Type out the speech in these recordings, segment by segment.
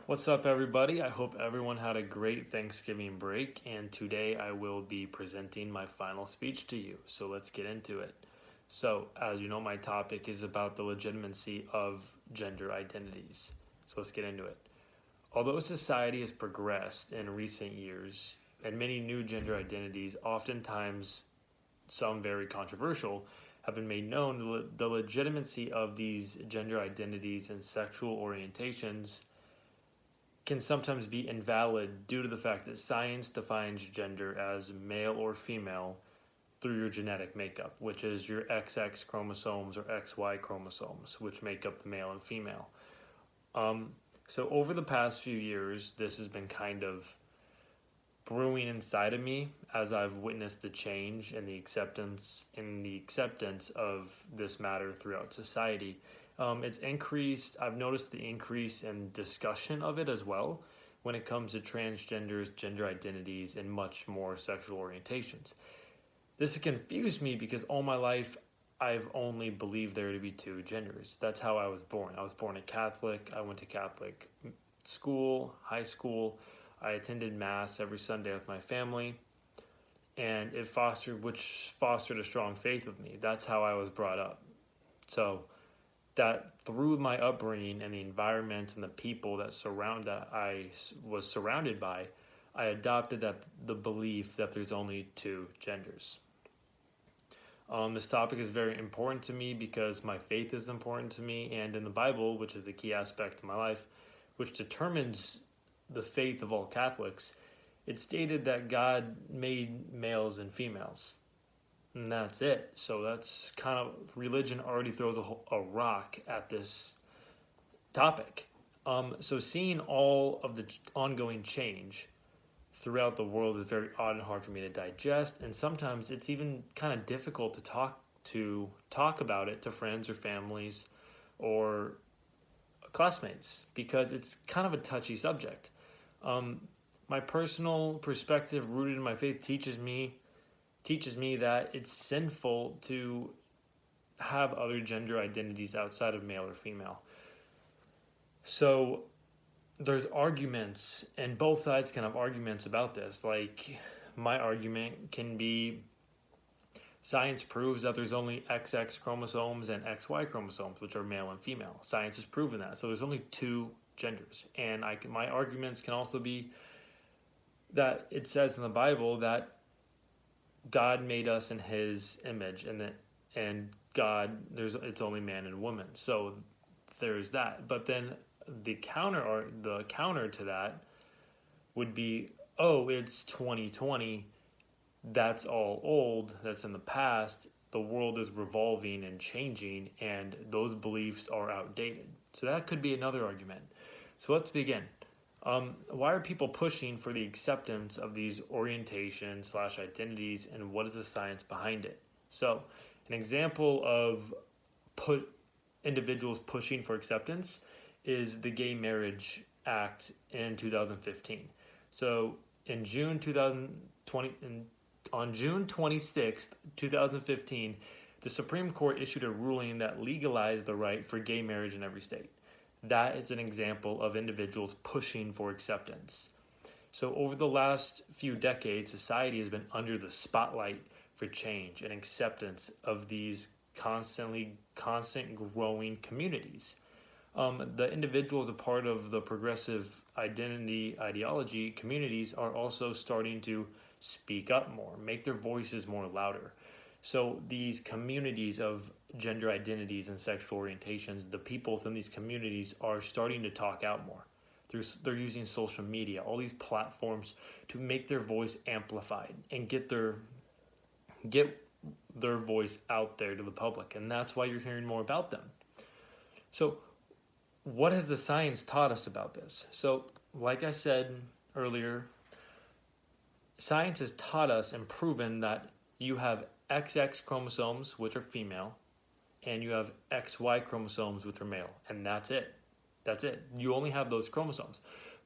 What's up, everybody? I hope everyone had a great Thanksgiving break, and today I will be presenting my final speech to you. So let's get into it. So, as you know, my topic is about the legitimacy of gender identities. So let's get into it. Although society has progressed in recent years, and many new gender identities, oftentimes some very controversial, have been made known, the legitimacy of these gender identities and sexual orientations can sometimes be invalid due to the fact that science defines gender as male or female through your genetic makeup, which is your XX chromosomes or XY chromosomes, which make up the male and female. Um, so over the past few years, this has been kind of brewing inside of me as I've witnessed the change and the acceptance of this matter throughout society. It's increased. I've noticed the increase in discussion of it as well when it comes to transgenders, gender identities, and much more sexual orientations. This has confused me because all my life I've only believed there to be two genders. That's how I was born. I was born a Catholic. I went to Catholic school, high school. I attended mass every Sunday with my family, and which fostered a strong faith with me. That's how I was brought up. So that through my upbringing and the environment and the people that I was surrounded by, I adopted the belief that there's only two genders. This topic is very important to me because my faith is important to me, and in the Bible, which is a key aspect of my life, which determines the faith of all Catholics, it stated that God made males and females. And that's it. So that's kind of religion already throws a rock at this topic. So seeing all of the ongoing change throughout the world is very odd and hard for me to digest, and sometimes it's even kind of difficult to talk about it to friends or families or classmates because it's kind of a touchy subject. My personal perspective, rooted in my faith, teaches me that it's sinful to have other gender identities outside of male or female. So there's arguments, and both sides can have arguments about this. Like, my argument can be science proves that there's only XX chromosomes and XY chromosomes, which are male and female. Science has proven that. So there's only two genders. And my arguments can also be that it says in the Bible that God made us in His image, and God, it's only man and woman. So there's that. But then the counter to that would be, oh, it's 2020. That's all old. That's in the past. The world is revolving and changing, and those beliefs are outdated. So that could be another argument. So let's begin. Why are people pushing for the acceptance of these orientation/identities, and what is the science behind it? So, an example of individuals pushing for acceptance is the Gay Marriage Act in 2015. So, in June 2020, on June 26th, 2015, the Supreme Court issued a ruling that legalized the right for gay marriage in every state. That is an example of individuals pushing for acceptance. So over the last few decades, society has been under the spotlight for change and acceptance of these constant growing communities. The individuals a part of the progressive ideology communities are also starting to speak up more, make their voices more louder. So these communities of gender identities and sexual orientations, the people within these communities are starting to talk out more. They're using social media, all these platforms to make their voice amplified and get their voice out there to the public. And that's why you're hearing more about them. So what has the science taught us about this? So like I said earlier, science has taught us and proven that you have XX chromosomes, which are female, and you have XY chromosomes, which are male, and that's it. That's it. You only have those chromosomes.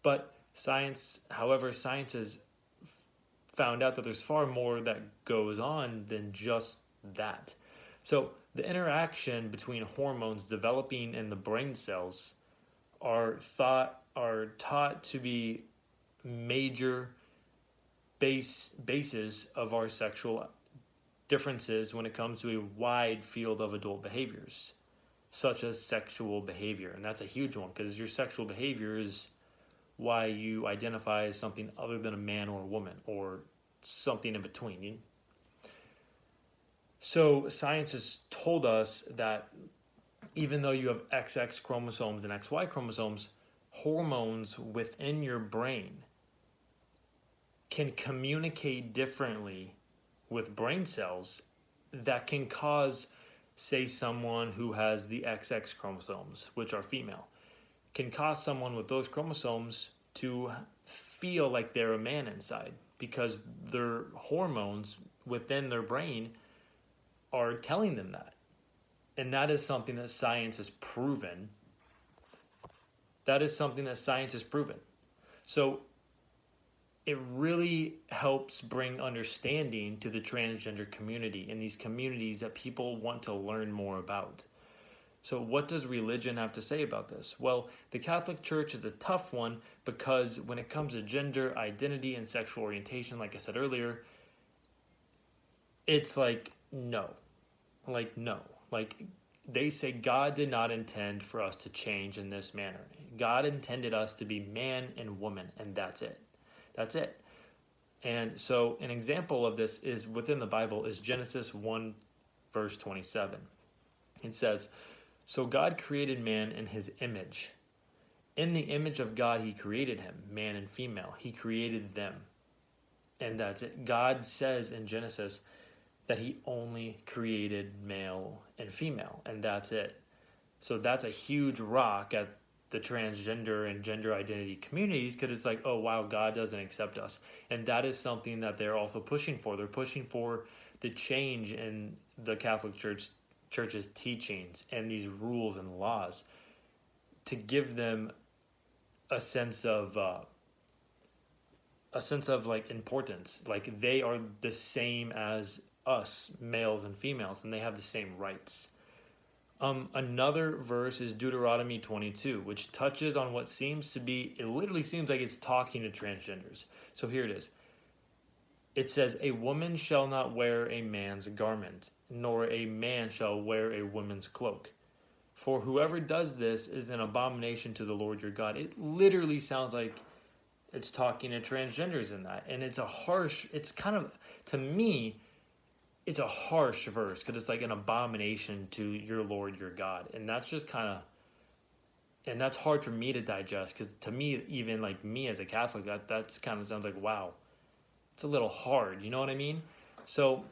But science has found out that there's far more that goes on than just that. So the interaction between hormones developing in the brain cells are taught to be major bases of our sexual differences when it comes to a wide field of adult behaviors, such as sexual behavior. And that's a huge one, because your sexual behavior is why you identify as something other than a man or a woman, or something in between. So science has told us that even though you have XX chromosomes and XY chromosomes, hormones within your brain can communicate differently with brain cells that can cause, say, someone who has the XX chromosomes, which are female, can cause someone with those chromosomes to feel like they're a man inside, because their hormones within their brain are telling them that. And that is something that science has proven. So it really helps bring understanding to the transgender community and these communities that people want to learn more about. So what does religion have to say about this? Well, the Catholic Church is a tough one, because when it comes to gender identity and sexual orientation, like I said earlier, it's like no. Like they say God did not intend for us to change in this manner. God intended us to be man and woman, and that's it. That's it. And so an example of this is within the Bible is Genesis 1 verse 27. It says, "So God created man in his image. In the image of God he created him, man and female. He created them." And that's it. God says in Genesis that he only created male and female, and that's it. So that's a huge rock at the transgender and gender identity communities, because it's like, oh wow, God doesn't accept us. And that is something that they're also pushing for. They're pushing for the change in the Catholic Church's teachings and these rules and laws to give them a sense of like importance, like they are the same as us, males and females, and they have the same rights. Another verse is Deuteronomy 22, which touches on what seems to be, it literally seems like it's talking to transgenders. So here it is. It says, "A woman shall not wear a man's garment, nor a man shall wear a woman's cloak. For whoever does this is an abomination to the Lord your God." It literally sounds like it's talking to transgenders in that. And it's kind of, to me, it's a harsh verse, because it's like an abomination to your Lord, your God. And that's just and that's hard for me to digest, because to me, even like me as a Catholic, that's kind of sounds like, wow, it's a little hard. You know what I mean? So,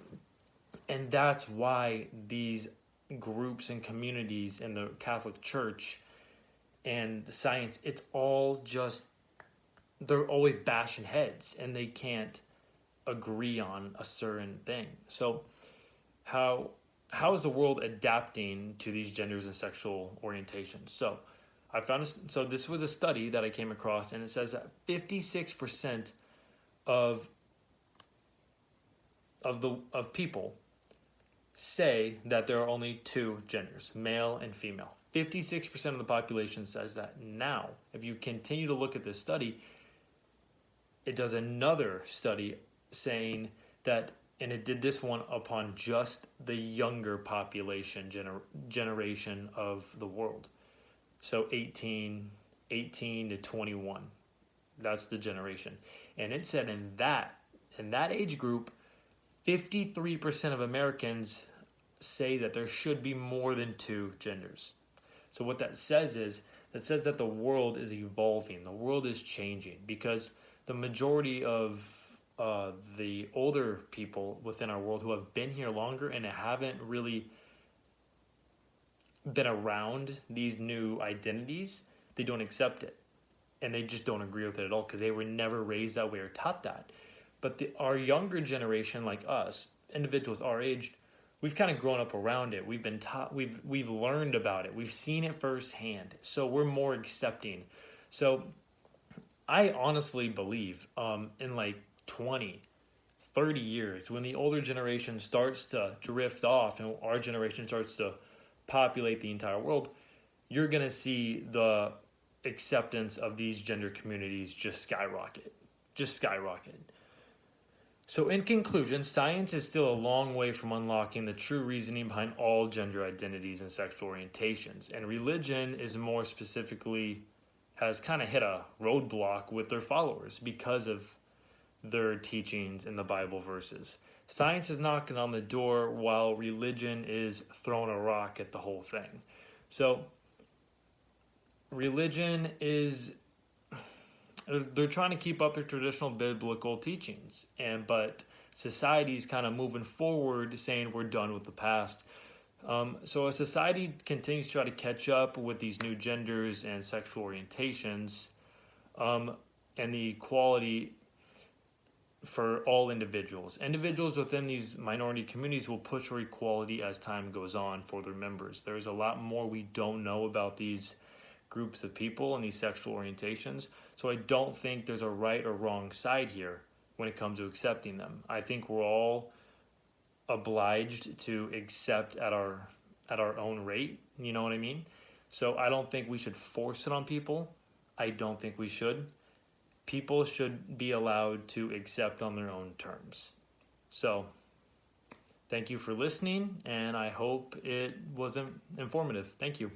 and that's why these groups and communities in the Catholic Church and the science, it's all just, they're always bashing heads, and they can't agree on a certain thing. So how is the world adapting to these genders and sexual orientations? So so this was a study that I came across, and it says that 56% of people say that there are only two genders, male and female. 56% of the population says that. Now, if you continue to look at this study, it does another study saying that, and it did this one upon just the younger population generation of the world. So 18 to 21, that's the generation. And it said in that age group, 53% of Americans say that there should be more than two genders. So what that says is, it says that the world is evolving, the world is changing, because the majority of the older people within our world who have been here longer and haven't really been around these new identities, they don't accept it. And they just don't agree with it at all, because they were never raised that way or taught that. But our younger generation, like us, individuals our age, we've kind of grown up around it. We've been taught, we've learned about it. We've seen it firsthand. So we're more accepting. So I honestly believe in like 20, 30 years, when the older generation starts to drift off and our generation starts to populate the entire world, you're going to see the acceptance of these gender communities just skyrocket. Just skyrocket. So, in conclusion, science is still a long way from unlocking the true reasoning behind all gender identities and sexual orientations. And religion is more specifically has kind of hit a roadblock with their followers because of their teachings in the Bible verses. Science is knocking on the door while religion is throwing a rock at the whole thing. So, religion is they're trying to keep up their traditional biblical teachings, but society's kind of moving forward saying we're done with the past. So as society continues to try to catch up with these new genders and sexual orientations, and the equality for all individuals within these minority communities will push for equality as time goes on for their members. There's a lot more we don't know about these groups of people and these sexual orientations. So I don't think there's a right or wrong side here when it comes to accepting them. I think we're all obliged to accept at our own rate, you know what I mean? So I don't think we should force it on people. I don't think we should. People should be allowed to accept on their own terms. So thank you for listening, and I hope it was informative. Thank you.